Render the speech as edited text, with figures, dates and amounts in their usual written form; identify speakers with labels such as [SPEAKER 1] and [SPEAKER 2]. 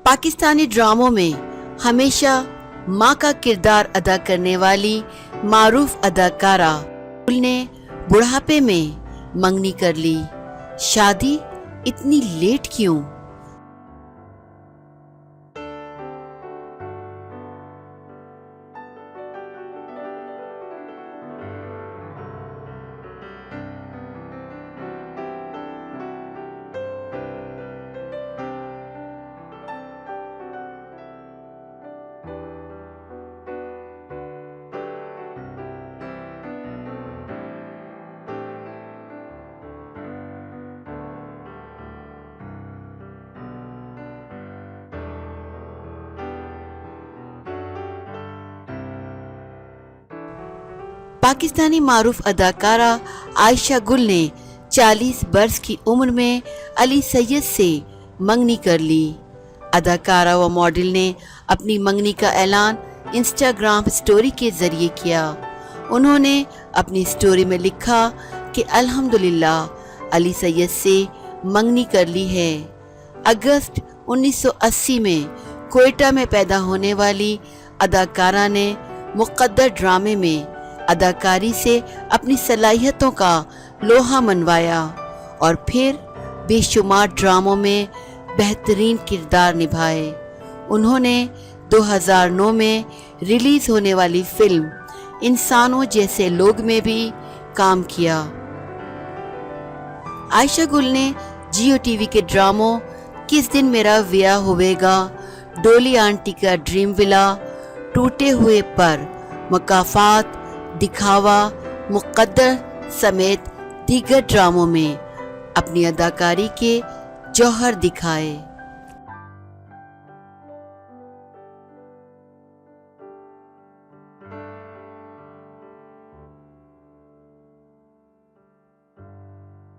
[SPEAKER 1] पाकिस्तानी ड्रामों में हमेशा माँ का किरदार अदा करने वाली मारूफ अदाकारा ने बुढ़ापे में मंगनी कर ली। शादी इतनी लेट क्यों? पाकिस्तानी मारूफ अदाकारा आयशा गुल ने 40 बरस की उम्र में अली सैयद से मंगनी कर ली। अदाकारा व मॉडल ने अपनी मंगनी का ऐलान इंस्टाग्राम स्टोरी के जरिए किया। उन्होंने अपनी स्टोरी में लिखा कि अल्हम्दुलिल्लाह अली सैयद से मंगनी कर ली है। अगस्त 1980 में कोयटा में पैदा होने वाली अदाकारा ने मुक़द्दर ड्रामे में अदाकारी से अपनी सलाहियतों का लोहा मनवाया और फिर बेशुमार ड्रामों में बेहतरीन किरदार निभाए। उन्होंने 2009 में रिलीज होने वाली फिल्म इंसानों जैसे लोग में भी काम किया। आयशा गुल ने जियो टीवी के ड्रामों किस दिन मेरा ब्याह होवेगा, डोली आंटी का ड्रीम विला, टूटे हुए पर, मुकाफात, दिखावा, मुक़द्दर समेत दीगर ड्रामों में अपनी अदाकारी के जौहर दिखाए।